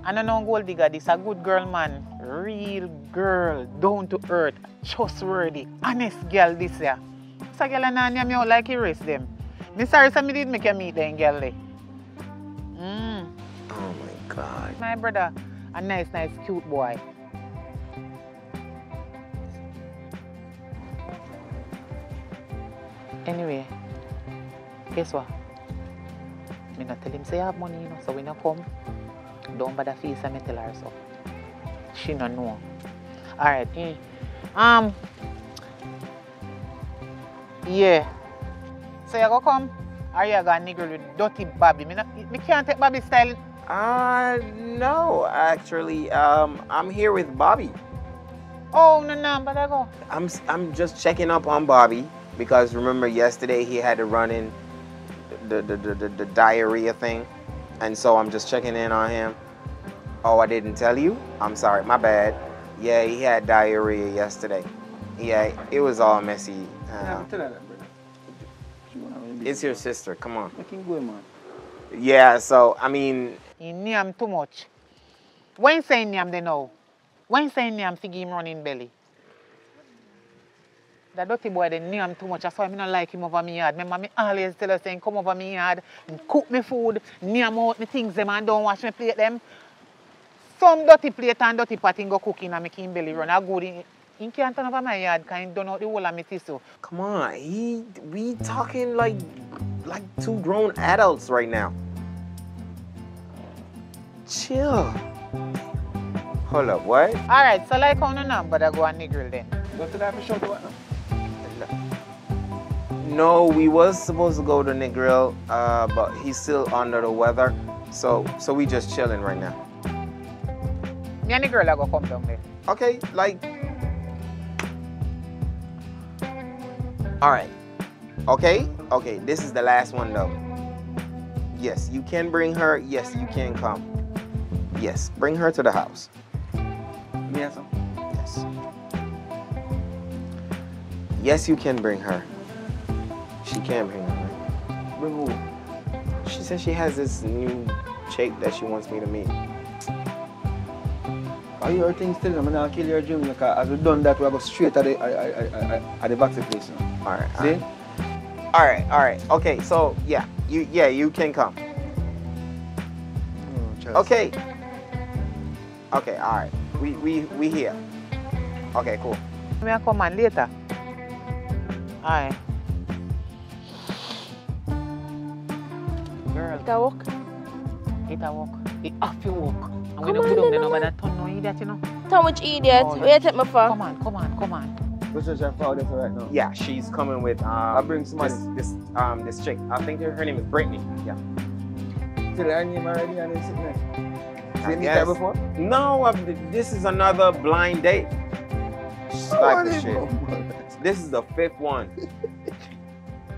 I don't know gold digger this, a good girl man. Real girl, down to earth, trustworthy, honest girl this year. So girl and I me out like you race them. Me sorry so me did make you meet them girl there. Oh my God. My brother, a nice, cute boy. Anyway, guess what? Me not tell him say I have money, so when I come, don't bother face and me tell her so. She don't know. Alright, yeah. So you go come? Or you gonna niggle with dirty Bobby? Me can't take Bobby style. No, actually, I'm here with Bobby. Oh, no, but I go. I'm just checking up on Bobby because remember yesterday he had to run in the diarrhea thing, and so I'm just checking in on him. Oh, I didn't tell you? I'm sorry, my bad. Yeah, he had diarrhea yesterday. Yeah, it was all messy. It's your sister, come on. Yeah, so, I mean... He name too much. When say name they know? When say name to give him running belly? The dirty boy, they name him too much. That's why I don't like him over me yard. Remember, me always tell her saying, come over me yard, cook me food, name out me things them and don't wash me plate them. Some dirty plate and dirty pot go cooking and make him belly run. I good in can't turn over my yard because he don't know the whole of me tissue. Come on, we talking like two grown adults right now. Chill. Hold up, what? Alright, so like how no number that go on the grill then. Go to that for sure, what now? No, we was supposed to go to Nick Grill, but he's still under the weather, so we just chilling right now. Me and the girl are go come down there. Okay, like. All right. Okay. This is the last one though. Yes, you can bring her. Yes, you can come. Yes, bring her to the house. Yes. Yes. Yes, you can bring her. She can bring her. Right? Bring who? She said she has this new chick that she wants me to meet. Are your things still? I'm gonna kill your dream because as we done that, we go straight at the vaccine place now. All right. See? All right. Okay, so yeah, you can come. Okay. Okay, all right. We here. Okay, cool. Me come on later. Alright. Girl, It a walk. it a walk. It have to walk. And we Come don't on, go down there, then, nobody turn no idiot, you know. How much idiot? Oh, Where you take me for? Come on. Let's just have for this right now. Yeah, she's coming with bring somebody. this chick. I think her name is Brittany. Yeah. Tell her name already and then sitting there. I See me guess. there before? No, this is another blind date. She's like this shit. This is the 5th one.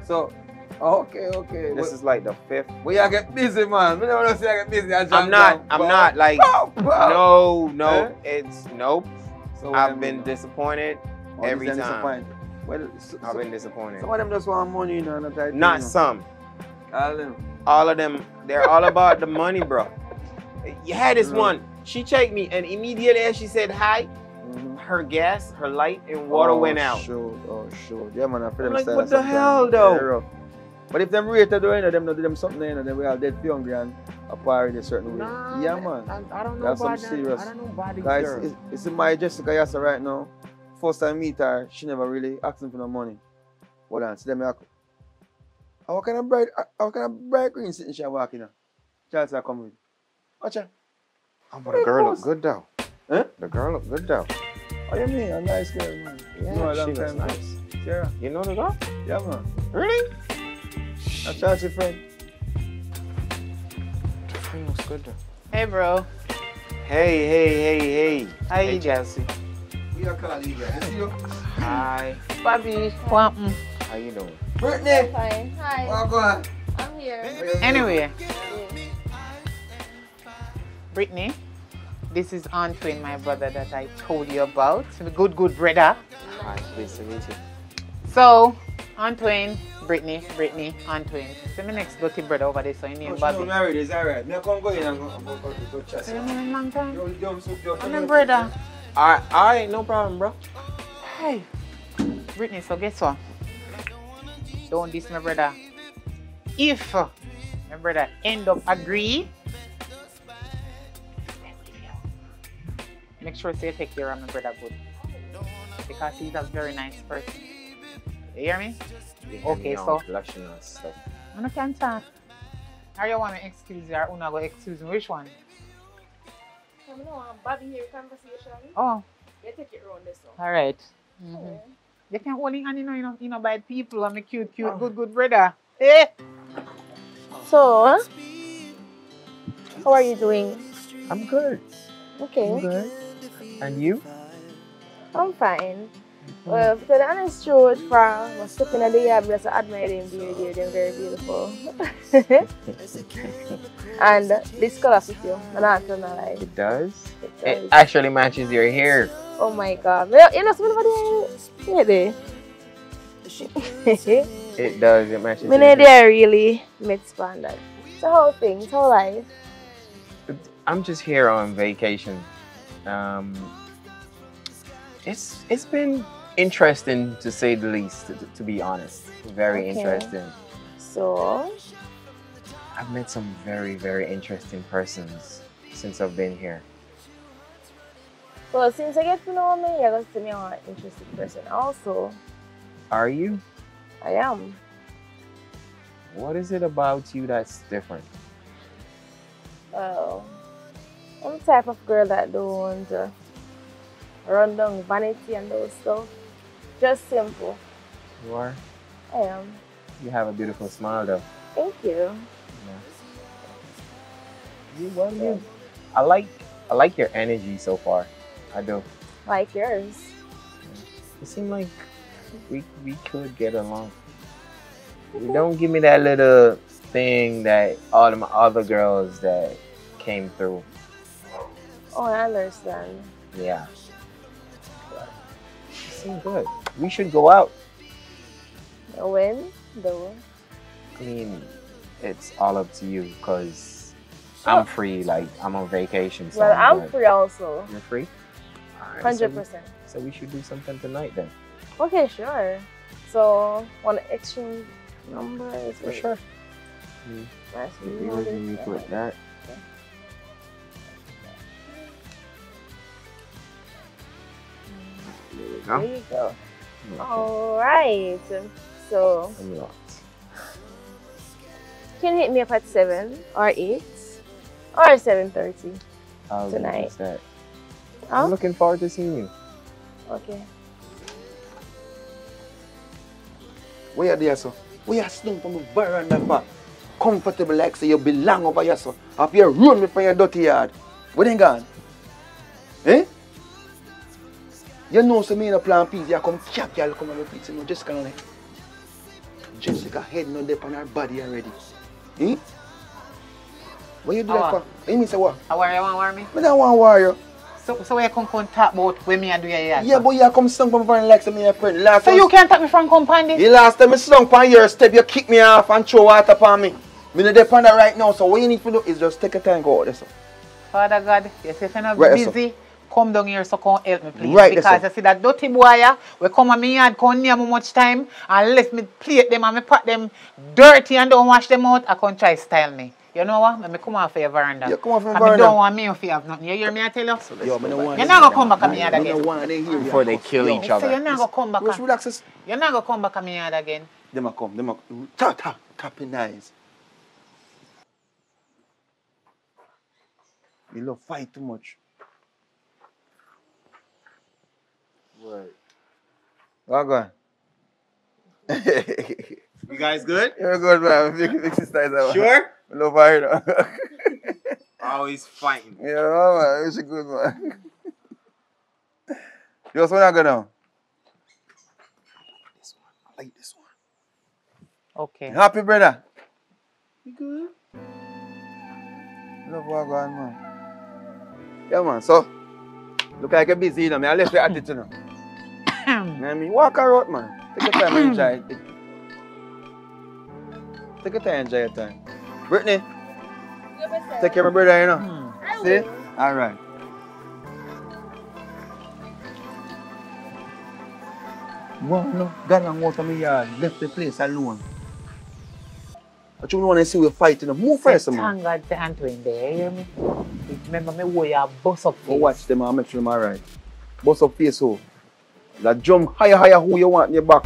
So, okay. This is like the 5th. We are get busy, man. We don't want to say I get busy. I'm not like no, Eh? it's nope. So I've been disappointed Oh, every this is time. disappointing. Well, I've been disappointed. some of them just want money, you know. Not some. All them. All of them, they're all about the money, bro. You had this Bro. one. She checked me, and immediately as she said hi, her gas, her light, and water went out. Sure. Yeah, man, I feel I'm them like, style what the sometimes. hell, though? They're rough. But if them rate do them not do them something, you know, then we all dead hungry and apart a certain way. Nah, Yeah, man. I don't know That's some about that. serious. I don't know about these Guys, girls. it's in my Jessica Yassa right now. First time I meet her, she never really asked me for no money. Hold on, see them. How kind of bright green sitting she walking now? Chance I come with. Watch her. Oh, but the girl look good though. Huh? The girl look good though. What do you mean? A nice girl, man. Yeah, No, a she long looks time. nice. Yeah, You know the girl? yeah, man. Really? I charge your friend. The friend looks good though. Hey, bro. Hey. Hi. Hey, Chelsea. We are calling you guys. See you. Hi. Bobby. What? How you doing? Brittany. Fine. Hi. Oh, go on. I'm here. Anyway, Brittany, this is Antoine, my brother that I told you about. The good brother. Hi, pleased to meet you. So, Antoine, Brittany, Antoine. So my next dirty brother over there, so you name Oh, she Bobby. know married, it's alright. Me come go in and go chat. So you know him long time? Yo, I'm my brother. All right, no problem, bro. Hey, Brittany, so guess what? Don't diss my brother. If my brother end up agree, make sure to take care of my brother good. Because he's a very nice person. You hear me? Okay, so Blushing and stuff. I can't talk. Or you want me to excuse you or Una go excuse me? Which one? I know Bobby here conversation. Oh, You take it around this one. alright. You can hold in hand, you know, by people. I'm a cute, good brother. Eh? So, how are you doing? I'm good. Okay. I'm good. And you? I'm fine. Well, to the honest truth, from stepping at the yard, I admire them, they're very beautiful. And this color fit you, I'm not gonna lie. It does? It It does. actually matches your hair. Oh my god. You know, somebody there. It does. It matches Me your hair. they really expand that. So how things, how life? I'm just here on vacation. It's been interesting to say the least, to be honest. Very interesting. So? I've met some very, very interesting persons since I've been here. Well, since I get to know me, you're going to see me an interesting person also. Are you? I am. What is it about you that's different? Well, I'm the type of girl that don't run down vanity and those stuff. Just simple. You are? I am. You have a beautiful smile though. Thank you. Yeah. I like your energy so far. I do. Like yours. It seems like we could get along. You don't give me that little thing that all of my other girls that came through. Oh, I understand. Yeah. You seem good. We should go out. When? Though? I mean, it's all up to you because I'm free. Like, I'm on vacation. So well, I'm free also. You're free? All right, 100%. So we should do something tonight then. Okay, sure. So, want to exchange numbers? For sure. Nice. We put that. There you go. All right. So, can you hit me up at 7 or 8 or 7:30 tonight? Huh? I'm looking forward to seeing you. Okay. Where are there, so? We are sitting from the veranda for comfortable like say you belong over here, so. Up here run me from your dirty yard. Where they gone? Eh? You know so me in a plan piece, you come cap y'all come on my place, you know, Jessica like. Jessica head no dip on her body already. Eh? What you do that for? You mean say what? I worry, you want to worry me? I don't want to worry you. So where you come talk about when me and do your yard? Yeah, but you come sing from front like some of your friend. Last so time, you can't take me from company? the last time I sung on your step, you kick me off and throw water upon me. Me not depend on right now, so what you need to do is just take a time and go out there, so. Father God, you say if you're not Right, busy, come down here so come help me please. Right, because you see that dirty boy here, we come at me yard, come near me much time, and let me plate them and me pat them dirty and don't wash them out, I can't try style me. You know what? Let me come off your veranda. Yeah, come off your I veranda. don't want me if you have nothing. You hear me I tell you? So yo, You're not gonna come back at me yard again. Before they kill each So other. you're not gonna come back. Just relax. You're not gonna come back at me yard again. Them a come, tapping eyes. You love fight too much. Right. Well gone. You guys good? You're good, man. Fix this nice. Sure? I love fight. Always fighting. Yeah, man. It's a good man. Just when I go now. This one. I like this one. Okay. Happy, brother? You good? Love what going, man. Yeah, man. So, look like you're busy, you know. I left you at it, you know. You know what I mean? Walk her out, man. Take your time and enjoy it. Take your time and enjoy your time. Brittany, take care of my brother, you know. See? All right. Wow, no. Gone and out of my yard. Left the place alone. But you want to see we fight, you know. Move first, man. Thank God to Antoine there, you hear me? Remember me where you bust up face. Go watch them and make sure them alright. Bust up face, who? That jump higher, who you want in your back.